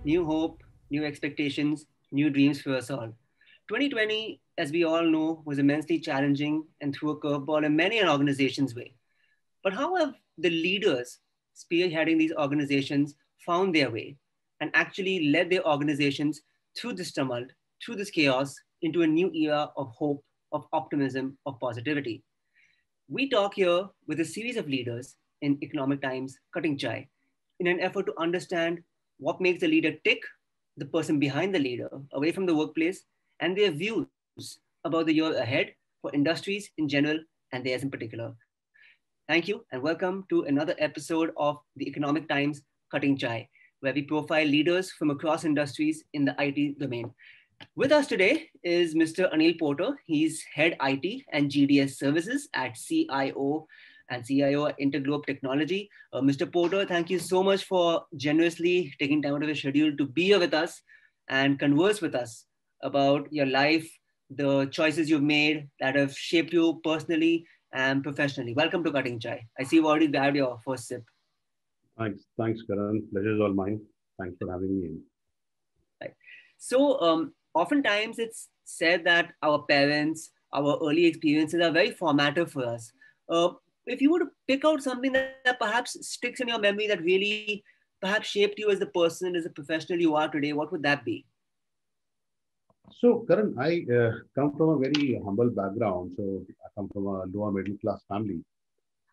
New hope, new expectations, new dreams for us all. 2020, as we all know, was immensely challenging and threw a curveball in many an organization's way. But how have the leaders spearheading these organizations found their way and actually led their organizations through this tumult, through this chaos, into a new era of hope, of optimism, of positivity? We talk here with a series of leaders in economic times, cutting chai, in an effort to understand what makes the leader tick, the person behind the leader, away from the workplace, and their views about the year ahead for industries in general and theirs in particular. Thank you and welcome to another episode of the Economic Times Cutting Chai, where we profile leaders from across industries in the IT domain. With us today is Mr. Anil Porter. He's head IT and GDS services at CIO and CIO at Interglobe Technology. Mr. Porter, thank you so much for generously taking time out of your schedule to be here with us and converse with us about your life, the choices you've made that have shaped you personally and professionally. Welcome to Cutting Chai. I see you've already grabbed your first sip. Thanks, Karan. Pleasure is all mine. Thanks for having me in. Right. So, oftentimes it's said that our parents, our early experiences are very formative for us. If you were to pick out something that perhaps sticks in your memory that really perhaps shaped you as the person, as a professional you are today, what would that be? So, Karan, I come from a very humble background. So, I come from a lower middle class family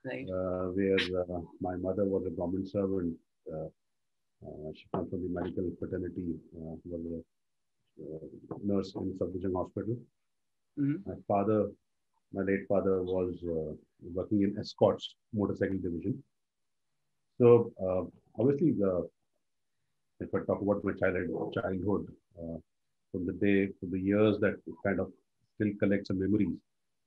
Right. where my mother was a government servant. Uh, she comes from the medical fraternity, was a nurse in subdivision hospital. Mm-hmm. My father, my late father, was working in escorts motorcycle division. So, obviously, if I talk about my childhood, uh, from the day, from the years that kind of still collects some memories,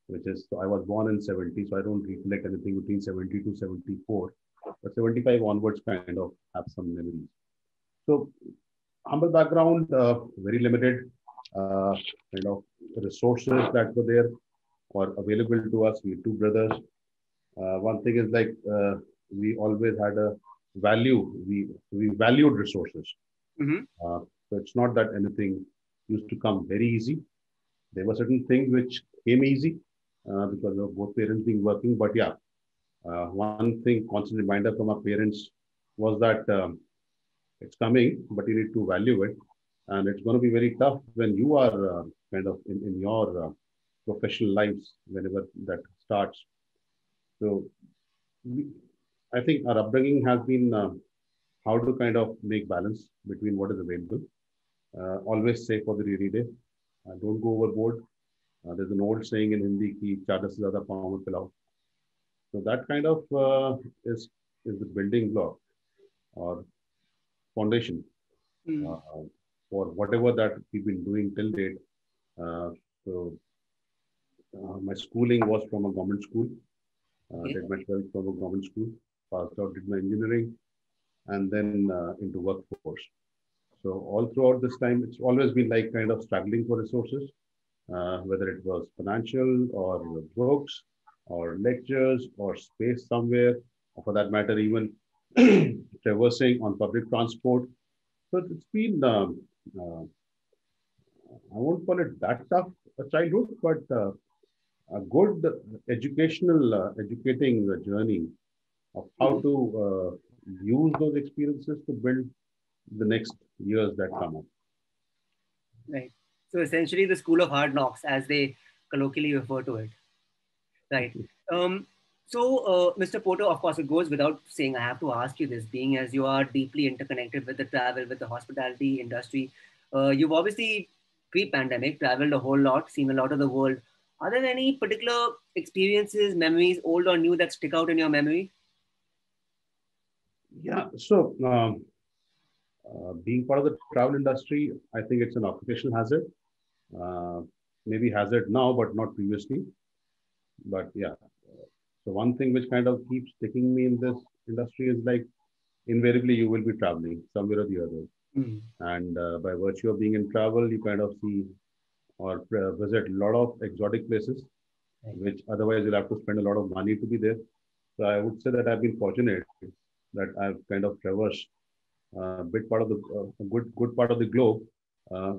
which is, so I was born in 70, so I don't recollect anything between 70 to 74, but 75 onwards kind of have some memories. So, humble background, very limited kind of resources that were there or available to us. We two brothers. One thing is like we always had a value. We valued resources. Mm-hmm. So it's not that anything used to come very easy. There were certain things which came easy because of both parents being working. But yeah, one thing, constant reminder from our parents was that it's coming, but you need to value it. And it's going to be very tough when you are kind of in your professional lives, whenever that starts. So we, I think our upbringing has been how to kind of make balance between what is available. Always say for the rainy day. Don't go overboard. There's an old saying in Hindi, ki "Chada se zyada pav mein pilao." So that kind of is the building block or foundation Mm-hmm. uh, for whatever that we've been doing till date. Uh, so my schooling was from a government school. Okay. Did my 12th from a government school. Passed out, did my engineering, and then into workforce. So all throughout this time, it's always been like kind of struggling for resources, whether it was financial or books or lectures or space somewhere, or for that matter, even traversing on public transport. So it's been, I won't call it that tough a childhood, but a good educating journey of how Mm-hmm. to use those experiences to build the next years that come up. Right. So essentially, the school of hard knocks, as they colloquially refer to it. Right. Um, Mr. Porter, of course, it goes without saying, I have to ask you this, being as you are deeply interconnected with the travel, with the hospitality industry. You've obviously, pre-pandemic, traveled a whole lot, seen a lot of the world. Are there any particular experiences, memories, old or new, that stick out in your memory? Yeah, so being part of the travel industry, I think it's an occupational hazard. Uh, Maybe hazard now, but not previously. But yeah, so one thing which kind of keeps sticking me in this industry is like invariably you will be traveling somewhere or the other. Mm. And by virtue of being in travel, you kind of see or visit a lot of exotic places, Right. which otherwise you'll have to spend a lot of money to be there. So I would say that I've been fortunate that I've kind of traversed bit part of the good part of the globe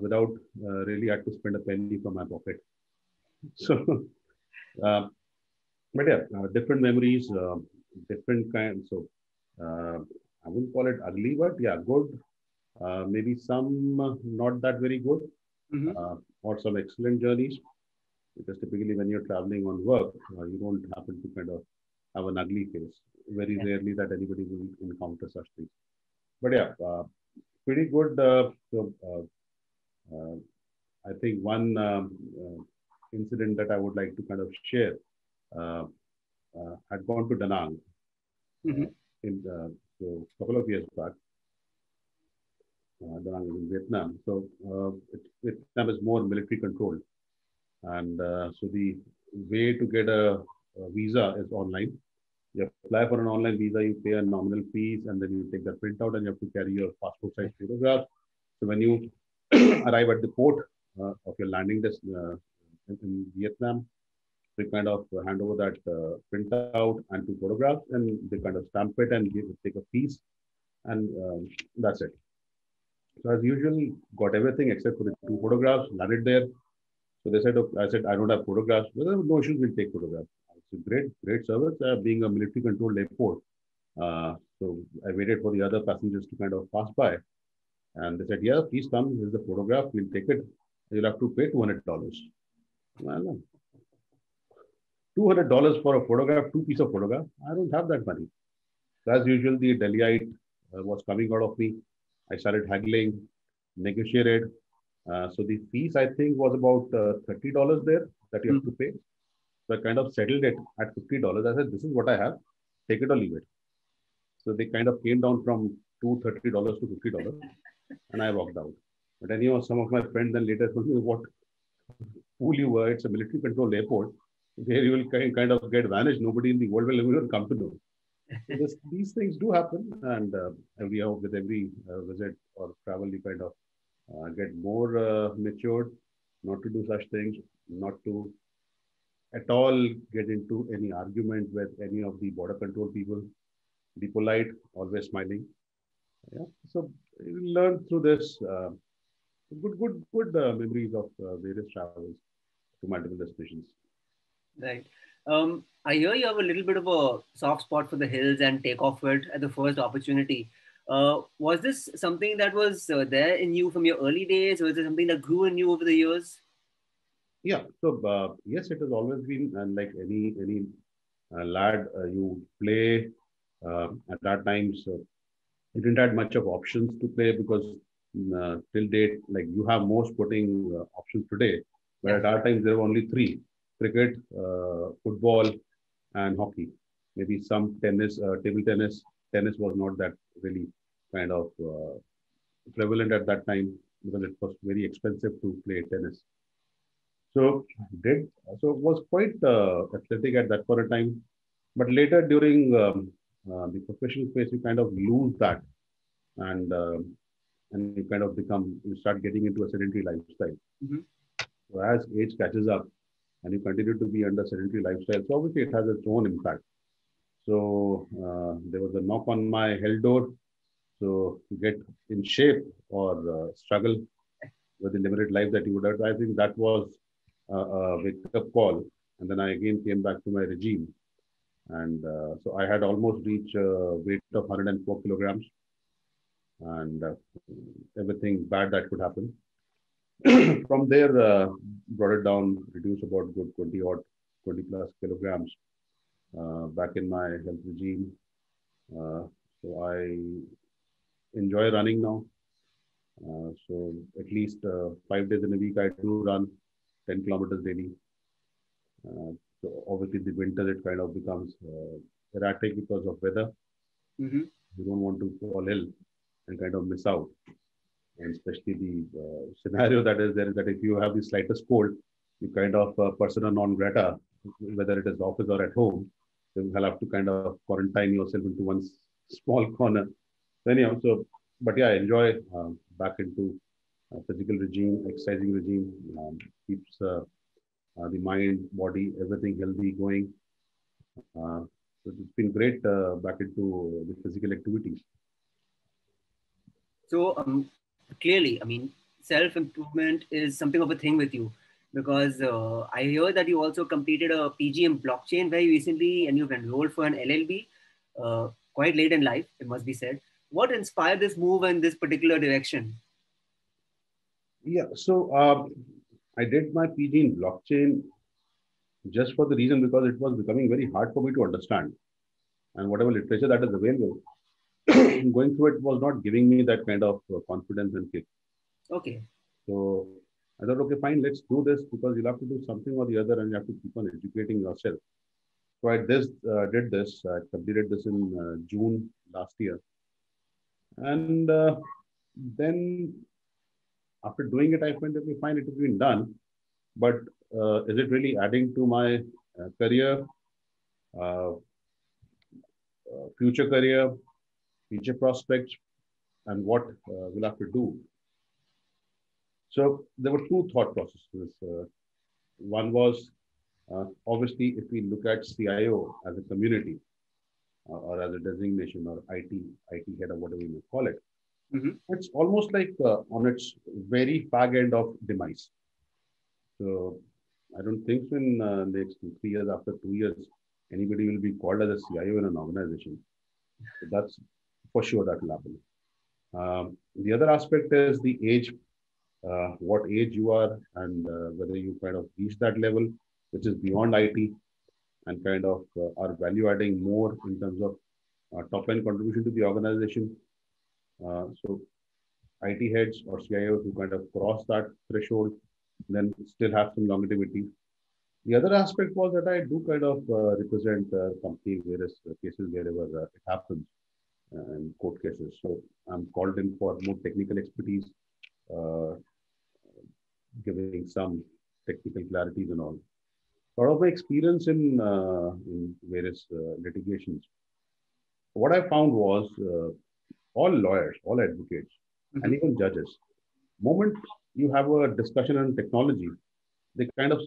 without really had to spend a penny from my pocket. So, uh, but yeah, different memories, different kinds. So uh, I wouldn't call it ugly, but yeah, good. Maybe some not that very good, Mm-hmm. or some excellent journeys. Because typically when you're traveling on work, you don't happen to kind of have an ugly face. Very Yeah. rarely that anybody will encounter such things. But yeah, pretty good. Uh, I think one incident that I would like to kind of share. Uh, I'd gone to Da Nang Mm-hmm. in so a couple of years back. Da Nang is in Vietnam. So Vietnam is more military controlled, and so the way to get a visa is online. You apply for an online visa, you pay a nominal fees, and then you take that printout and you have to carry your passport size photograph. So when you arrive at the port of your landing in Vietnam, they kind of hand over that printout and two photographs, and they kind of stamp it and take a piece, and that's it. So as usual, got everything except for the two photographs, landed there. So they said, okay, I said, I don't have photographs. Well, no issues, we'll take photographs. It's a great service. Being a military controlled airport, so I waited for the other passengers to kind of pass by. And they said, yeah, please come. Here's the photograph. We'll take it. You'll have to pay $200. Well, $200 for a photograph, two piece of photograph. I don't have that money. So as usual, the Delhiite was coming out of me. I started haggling, negotiated. So the fees, I think, was about $30 there that you have to Mm-hmm. pay. So I kind of settled it at $50. I said, this is what I have. Take it or leave it. So they kind of came down from $230 to $50, and I walked out. But anyhow, some of my friends then later told me what fool you were. It's a military controlled airport where you will kind of get vanished. Nobody in the world will ever come to know. So these things do happen, and with every visit or travel, you kind of get more matured, not to do such things, not to at all get into any argument with any of the border control people. Be polite, always smiling. Yeah. So you learn through this good memories of various travels to multiple destinations. Right. I hear you have a little bit of a soft spot for the hills and take off it at the first opportunity. Was this something that was there in you from your early days, or is it something that grew in you over the years? Yeah. So yes, it has always been, and like any lad, you play at that time. So you didn't have much of options to play because till date, like you have more sporting options today, but Yeah. at our time there were only three: cricket, football, and hockey. Maybe some tennis, table tennis. Tennis was not that really kind of prevalent at that time because it was very expensive to play tennis. So did so was quite athletic at that point of time, but later during the professional phase, you kind of lose that and and you kind of you start getting into a sedentary lifestyle. Mm-hmm. So as age catches up and you continue to be under sedentary lifestyle, so obviously it has its own impact. So there was a knock on my hell door. So to get in shape or struggle with the limited life that you would have, I think that was a wake up call. And then I again came back to my regime. And so I had almost reached weight of 104 kilograms and everything bad that could happen. From there, brought it down, reduced about good 20 plus kilograms back in my health regime. Uh, so I enjoy running now. So at least 5 days in a week, I do run 10 kilometers daily. So obviously, the winter it kind of becomes erratic because of weather. Mm-hmm. You don't want to fall ill and kind of miss out. And especially the scenario that is there is that if you have the slightest cold, you kind of persona non grata, whether it is office or at home, you will have to kind of quarantine yourself into one small corner. So anyhow, so but yeah, I enjoy back into physical regime, exercising regime, keeps the mind, body, everything healthy going. So it's been great back into the physical activities. So clearly, I mean, self improvement is something of a thing with you because I hear that you also completed a PG in blockchain very recently and you've enrolled for an LLB quite late in life, it must be said. What inspired this move in this particular direction? Yeah, so I did my PG in blockchain just for the reason because it was becoming very hard for me to understand. And whatever literature that is available, going through it was not giving me that kind of confidence and kick. Okay. So I thought, okay, fine, let's do this because you'll have to do something or the other and you have to keep on educating yourself. So did this, I completed this in June last year. And then after doing it, I find, okay, fine, it has been done. But is it really adding to my career, uh, future career, future prospects, and what we'll have to do? So there were two thought processes. One was obviously if we look at CIO as a community or as a designation or IT head or whatever you may call it, Mm-hmm. it's almost like on its very fag end of demise. So I don't think so in next 3 years, after 2 years, anybody will be called as a CIO in an organization. So that's for sure that will happen. The other aspect is the age, what age you are, and whether you kind of reach that level, which is beyond IT, and kind of are value adding more in terms of top line contribution to the organization. So IT heads or CIOs who kind of cross that threshold, then still have some longevity. The other aspect was that I do kind of represent company various cases wherever it happens and court cases. So I'm called in for more technical expertise, uh, giving some technical clarities and all. Out of my experience in various litigations, what I found was all lawyers, all advocates, and Mm-hmm. even judges, moment you have a discussion on technology, they kind of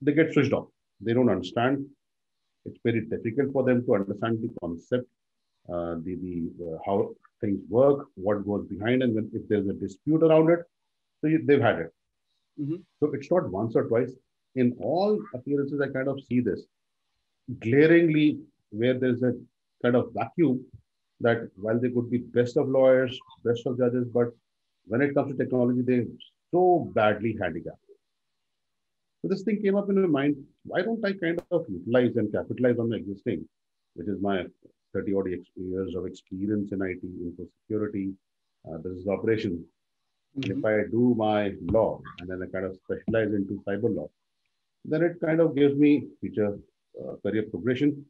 they get switched off. They don't understand. It's very difficult for them to understand the concept, the how things work, what goes behind, and when, if there's a dispute around it, so they've had it. Mm-hmm. So it's not once or twice. In all appearances, I kind of see this glaringly where there's a kind of vacuum that while they could be best of lawyers, best of judges, but when it comes to technology, they're so badly handicapped. So this thing came up in my mind. Why don't I kind of utilize and capitalize on my existing, which is my 30 odd years of experience in IT, info security, business operations. And if Mm-hmm. I do my law and then I kind of specialize into cyber law, then it kind of gives me future career progression.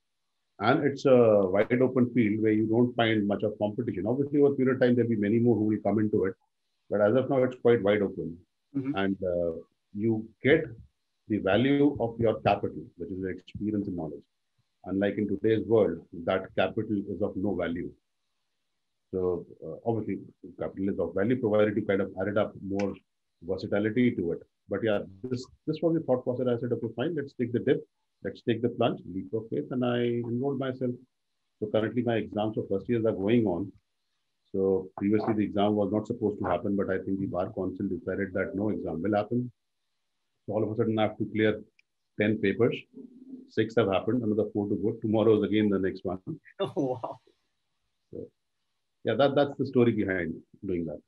And it's a wide open field where you don't find much of competition. Obviously, over a period of time, there'll be many more who will come into it. But as of now, it's quite wide open. Mm-hmm. And you get the value of your capital, which is your experience and knowledge. Unlike in today's world, that capital is of no value. So obviously, capital is of value provided you kind of added up more versatility to it. But yeah, this was the thought process. I said, okay, fine, let's take the dip, let's take the plunge, leap of faith, and I enrolled myself. So currently, my exams for first years are going on. So previously, the exam was not supposed to happen, but I think the bar council decided that no exam will happen. So all of a sudden, I have to clear 10 papers. Six have happened, another four to go. Tomorrow is again the next one. Oh, wow. So yeah, that's the story behind doing that.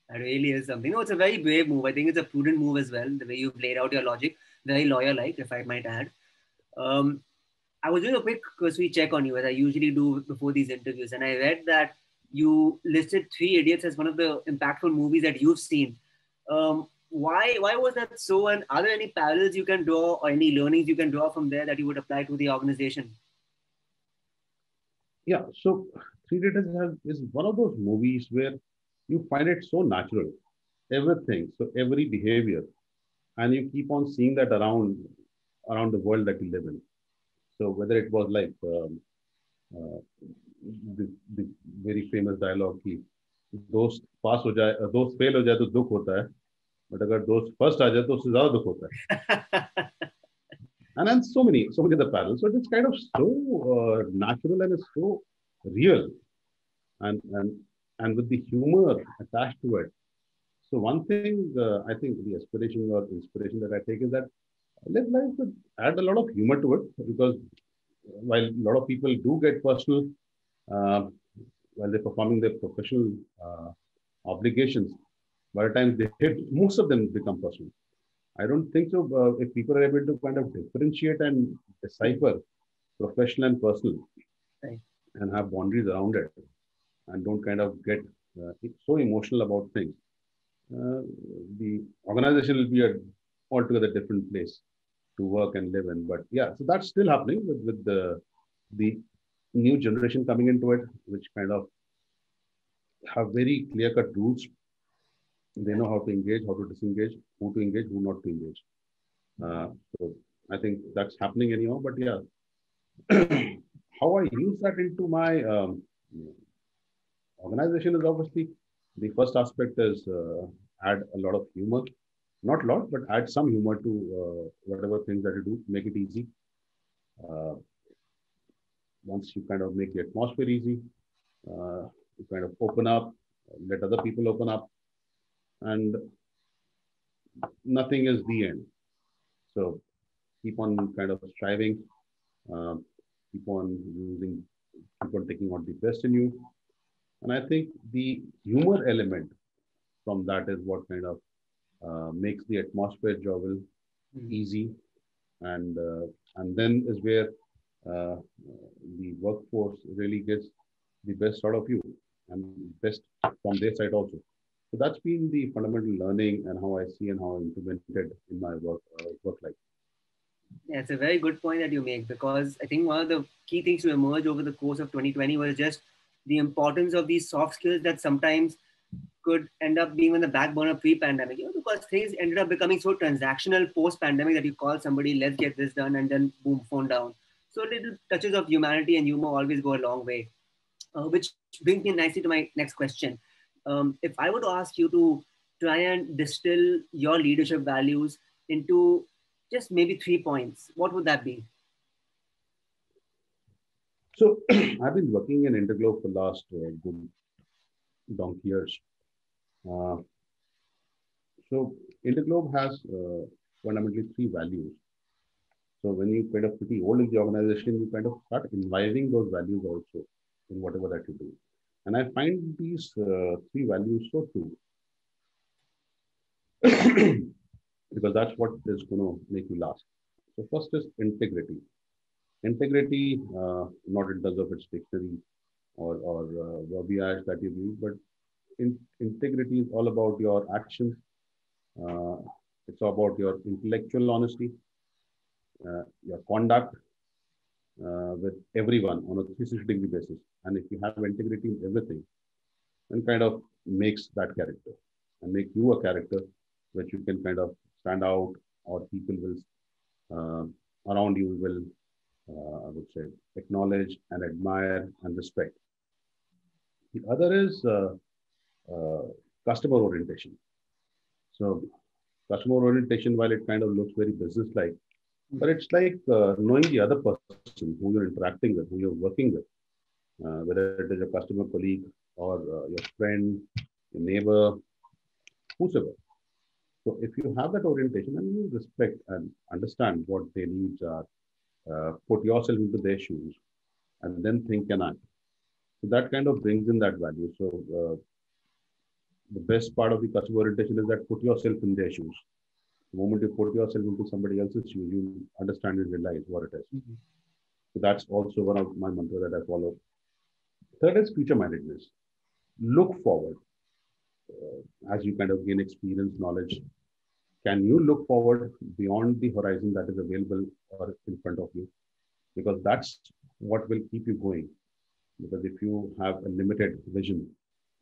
That really is something. No, it's a very brave move. I think it's a prudent move as well, the way you've laid out your logic. Very lawyer like, if I might add. Um, I was doing a quick cursory check on you, as I usually do before these interviews, and I read that you listed Three Idiots as one of the impactful movies that you've seen. Why was that so? And are there any parallels you can draw or any learnings you can draw from there that you would apply to the organization? Yeah, so Three Idiots is one of those movies where you find it so natural, everything, so every behavior, and you keep on seeing that around the world that we live in. So whether it was like uh, the very famous dialogue की दोस्त पास हो जाए दोस्त fail हो जाए तो दुख होता है बट अगर दोस्त फर्स्ट आ जाए तो उससे ज्यादा दुख होता है and then so many other parallels. So it's kind of so natural and it's so real and and with the humor attached to it. So one thing I think the aspiration or inspiration that I take is that let life could add a lot of humor to it, because while a lot of people do get personal uh, while they're performing their professional uh, obligations, by the time they hit, most of them become personal. I don't think so. If people are able to kind of differentiate and Mm. decipher professional and personal Right. and have boundaries around it, and don't kind of get so emotional about things, uh, the organization will be a altogether different place to work and live in. But yeah, so that's still happening with the new generation coming into it, which kind of have very clear cut rules. They know how to engage, how to disengage, who to engage, who not to engage. So I think that's happening anyhow. But yeah, how I use that into my organization is obviously the first aspect is add a lot of humor, not a lot, but add some humor to whatever things that you do, make it easy. Uh, Once you kind of make the atmosphere easy, you kind of open up, let other people open up, and nothing is the end. So keep on kind of striving, uh, keep on using, keep on taking out the best in you. And I think the humor element from that is what kind of makes the atmosphere jovial, Mm. easy, and then is where uh, the workforce really gets the best out of you and best from their side also. So that's been the fundamental learning and how I see and how I implemented in my work life. Yeah, it's a very good point that you make, because I think one of the key things to emerge over the course of 2020 was just the importance of these soft skills that sometimes could end up being on the back burner pre-pandemic, because things ended up becoming so transactional post-pandemic that you call somebody, let's get this done, and then boom, phone down. So little touches of humanity and humor always go a long way, which brings me nicely to my next question. If I were to ask you to try and distill your leadership values into just maybe 3 points, what would that be? So I've been working in Interglobe for the last good donkey years. Uh, so Interglobe has fundamentally three values. So when you kind of pretty old in the organization, you kind of start imbibing those values also in whatever that you do. And I find these three values so true because that's what is going to make you last. So first is integrity. Integrity, not in terms of its dictionary or verbiage that you read, but integrity is all about your actions. Uh, it's about your intellectual honesty, your conduct, with everyone on a 360-degree basis. And if you have integrity in everything, then kind of makes that character and make you a character which you can kind of stand out, or people will uh, around you will, I would say, acknowledge and admire and respect. The other is uh, customer orientation. So customer orientation, while it kind of looks very business-like, but it's like knowing the other person who you're interacting with, who you're working with, whether it is a customer, colleague, or your friend, your neighbor, whosoever. So if you have that orientation and you respect and understand what their needs are, put yourself into their shoes, and then think and act. So that kind of brings in that value. So the best part of the customer orientation is that put yourself in their shoes. The moment you put yourself into somebody else's shoes, you understand and realize what it is. Mhm. So that's also one of my mantra that I follow. Third is future mindedness. Look forward as you kind of gain experience, knowledge. Can you look forward beyond the horizon that is available or in front of you? Because that's what will keep you going. Because if you have a limited vision,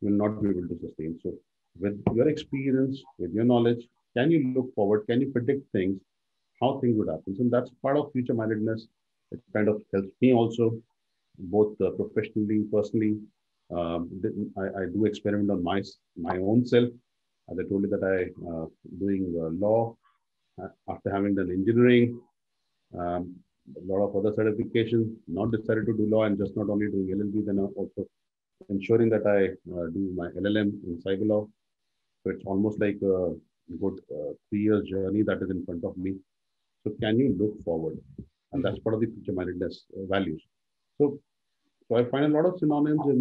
you will not be able to sustain. So, with your experience, with your knowledge, can you look forward? Can you predict things, how things would happen? So, that's part of future mindedness. It kind of helps me also, both professionally, personally. I do experiment on my own self. As I told you that I doing law after having done engineering, a lot of other certifications. Not decided to do law and just not only doing LLB, then also ensuring that I do my LLM in cyber law. So it's almost like a good 3 years journey that is in front of me. So can you look forward? And that's Mhm. part of the future mindedness values. So, so I find a lot of synonyms in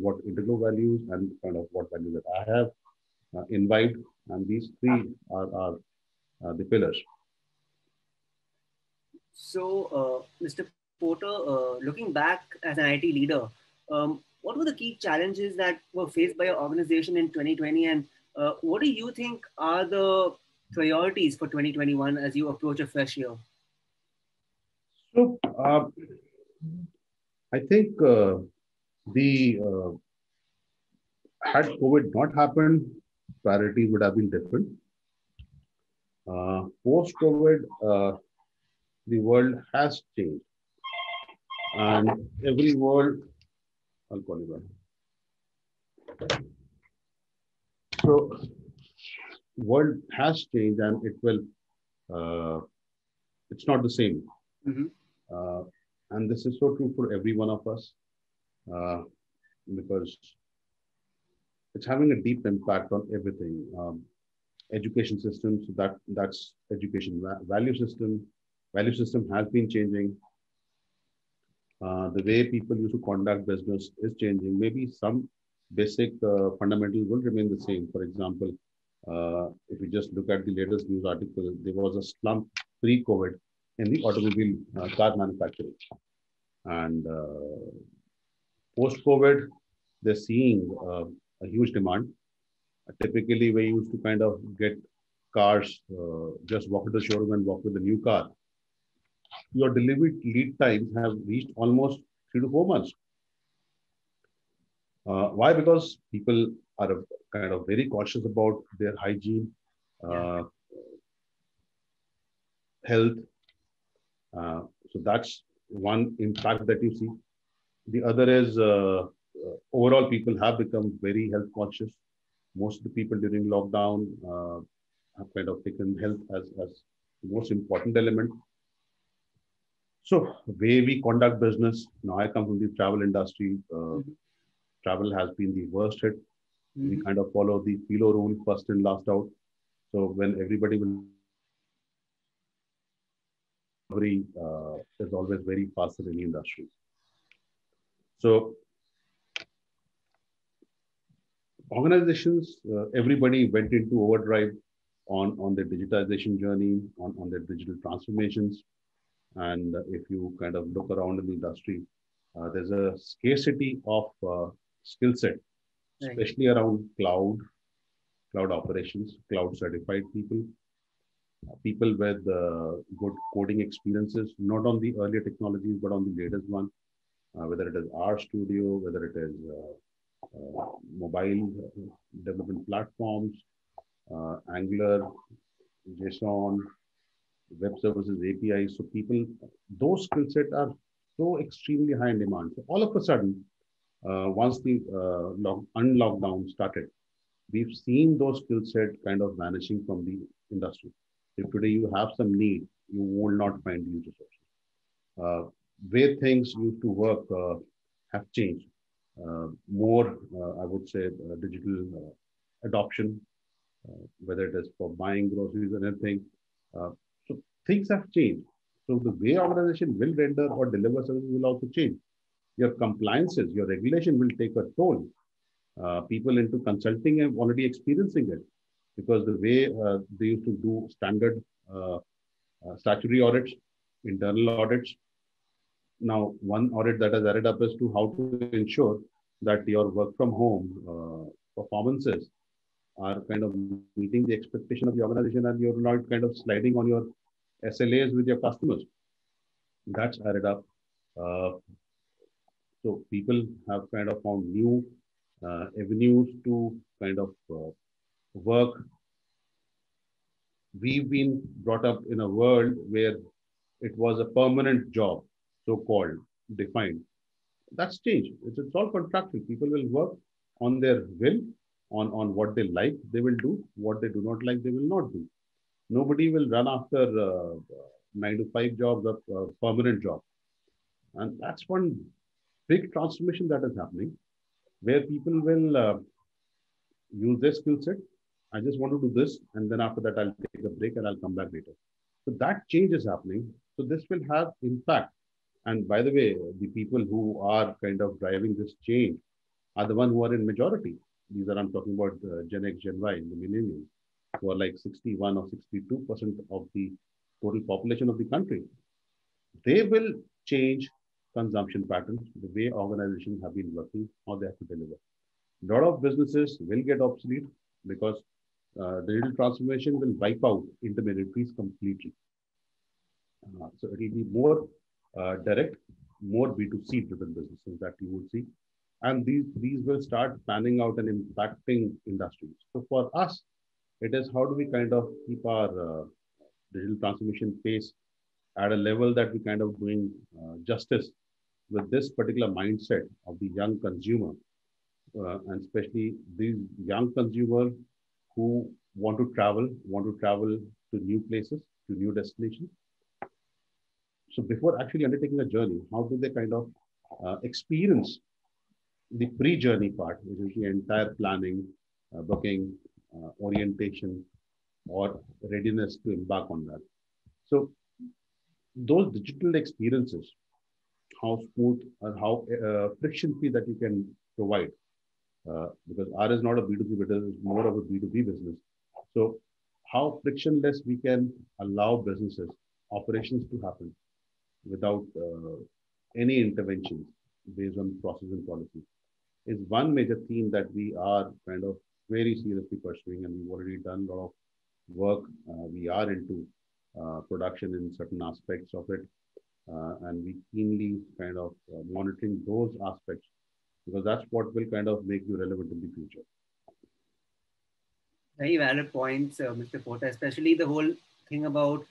what integral values and kind of what values that I have imbibed. And these three are the pillars. So, Mr. Porter, looking back as an IT leader, what were the key challenges that were faced by your organization in 2020, and what do you think are the priorities for 2021 as you approach a fresh year? So I think the had COVID not happened, priorities would have been different. Post COVID, the world has changed, and every world, I'll call you back. So, world has changed, and it will. Uh, it's not the same, Mm-hmm. uh, and this is so true for every one of us uh, because it's having a deep impact on everything. Education system, so that's education value system. Value system has been changing. The way people used to conduct business is changing. Maybe some basic fundamentals will remain the same. For example, if you just look at the latest news article, there was a slump pre-COVID in the automobile car manufacturing, and post-COVID, they're seeing a huge demand. Typically, we used to kind of get cars, just walk to the showroom and walk with a new car. Your delivery lead times have reached almost 3 to 4 months. Why? Because people are kind of very cautious about their hygiene, Yeah. uh, health. So that's one impact that you see. The other is overall people have become very health conscious. Most of the people during lockdown have kind of taken health as the most important element. So, way we conduct business. Now, I come from the travel industry. Mm-hmm. Travel has been the worst hit. We Mm-hmm. kind of follow the FILO rule, first in, last out. So, when everybody will recovery is always very fast in any industry. So, organizations, everybody went into overdrive on their digitization journey, on their digital transformations. And if you kind of look around in the industry, there's a scarcity of skill set, Right. especially around cloud operations, cloud certified people, people with good coding experiences, not on the earlier technologies, but on the latest one, whether it is R Studio, whether it is mobile development platforms, Angular, JSON, web services, APIs. So people, those skill sets are so extremely high in demand. So all of a sudden, once the unlockdown started, we've seen those skill set kind of vanishing from the industry. If today you have some need, you will not find these resources. Uh, where things used to work have changed. More, I would say, digital adoption, whether it is for buying groceries or anything. Uh, so things have changed. So the way organization will render or deliver services will also change. Your compliances, your regulation will take a toll. People into consulting are already experiencing it because the way they used to do standard uh, statutory audits, internal audits. Now, one audit that has added up is to how to ensure that your work from home performances are kind of meeting the expectation of the organization and you're not kind of sliding on your SLAs with your customers. That's added up. Uh, so people have kind of found new avenues to kind of work. We've been brought up in a world where it was a permanent job, so called, defined. That's changed. It's all contractual. People will work on their will, on what they like, they will do. What they do not like, they will not do. Nobody will run after 9 to 5 jobs or permanent job. And that's one big transformation that is happening. where people will use their skill set. I just want to do this, and then after that, I'll take a break and I'll come back later. So that change is happening. So this will have impact. And by the way, the people who are kind of driving this change are the one who are in majority. These are I'm talking about Gen X, Gen Y, the millennials, who are like 61 or 62% of the total population of the country. They will change consumption patterns, the way organizations have been working, how they have to deliver. A lot of businesses will get obsolete because digital transformation will wipe out intermediaries completely. So it will be more direct, more B2C driven businesses that you would see. And these will start panning out and impacting industries. So for us, it is how do we kind of keep our digital transformation pace at a level that we kind of doing justice with this particular mindset of the young consumer, and especially these young consumers who want to travel to new places, to new destinations. So before actually undertaking a journey, how do they kind of experience the pre-journey part, which is the entire planning, booking, orientation, or readiness to embark on that. So those digital experiences, how smooth or how friction-free that you can provide, because R is not a B2C business, it's more of a B2B business. So how frictionless we can allow businesses, operations to happen without any interventions based on process and policy is one major theme that we are kind of very seriously pursuing, and we've already done a lot of work. We are into production in certain aspects of it, and we keenly kind of monitoring those aspects because that's what will kind of make you relevant in the future. Very valid points, Mr. Porter, especially the whole thing about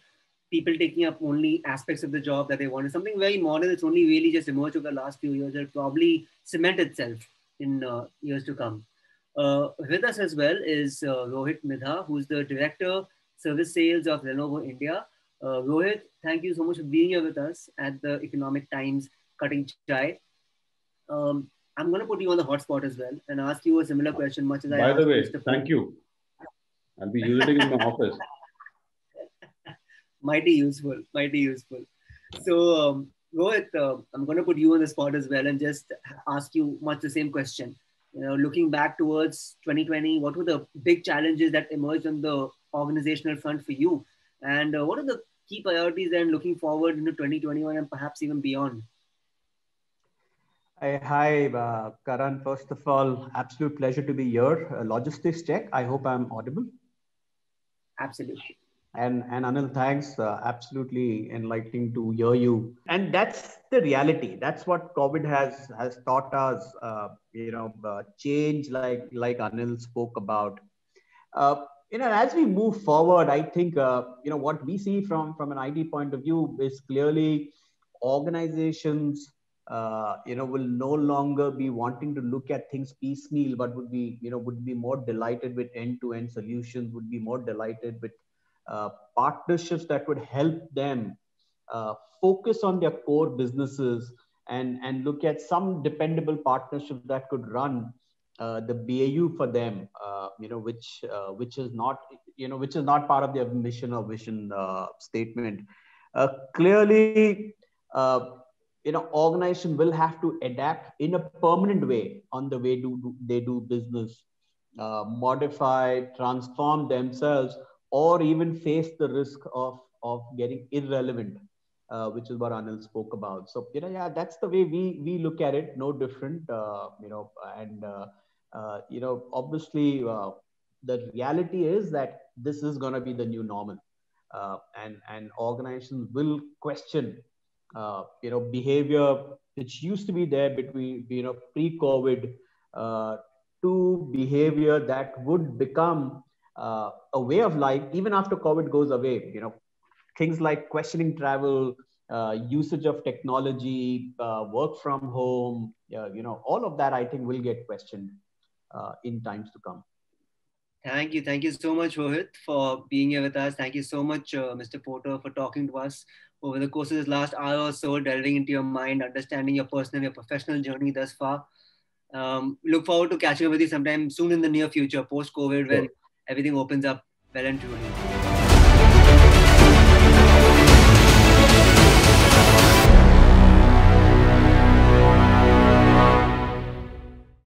people taking up only aspects of the job that they want. It's something very modern. It's only really just emerged over the last few years. It'll probably cement itself in years to come. With us as well is Rohit Midha, who's the Director, Service Sales of Lenovo India. Rohit, thank you so much for being here with us at the Economic Times Cutting Chai. I'm going to put you on the hotspot as well and ask you a similar question, much as I By the asked way, Mr. thank you. I'll be using it in my office. Mighty useful, mighty useful. So, Rohit, I'm going to put you on the spot as well and just ask you much the same question. You know, looking back towards 2020, what were the big challenges that emerged on the organizational front for you? And what are the key priorities then looking forward into 2021 and perhaps even beyond? Hi, Karan. First of all, absolute pleasure to be here. Logistics check. I hope I'm audible. Absolutely. And Anil, thanks. Absolutely enlightening to hear you. And that's the reality. That's what COVID has taught us. Change like Anil spoke about. As we move forward, I think what we see from an IT point of view is clearly organizations will no longer be wanting to look at things piecemeal, but would be more delighted with end-to-end solutions, would be more delighted with partnerships that would help them focus on their core businesses and look at some dependable partnerships that could run the BAU for them, which is not part of their mission or vision statement. Clearly, organization will have to adapt in a permanent way on the way they do business, modify, transform themselves, or even face the risk of getting irrelevant, which is what Anil spoke about. So that's the way we look at it. No different, obviously, the reality is that this is going to be the new normal, and organizations will question behavior which used to be there between pre-COVID to behavior that would become a way of life even after COVID goes away. Things like questioning travel, usage of technology, work from home, all of that I think will get questioned in times to come. Thank you. Thank you so much, Rohit, for being here with us. Thank you so much, Mr. Porter, for talking to us over the course of this last hour or so, delving into your mind, understanding your personal, your professional journey thus far. Look forward to catching up with you sometime soon in the near future, post-COVID, Sure. when everything opens up well and truly.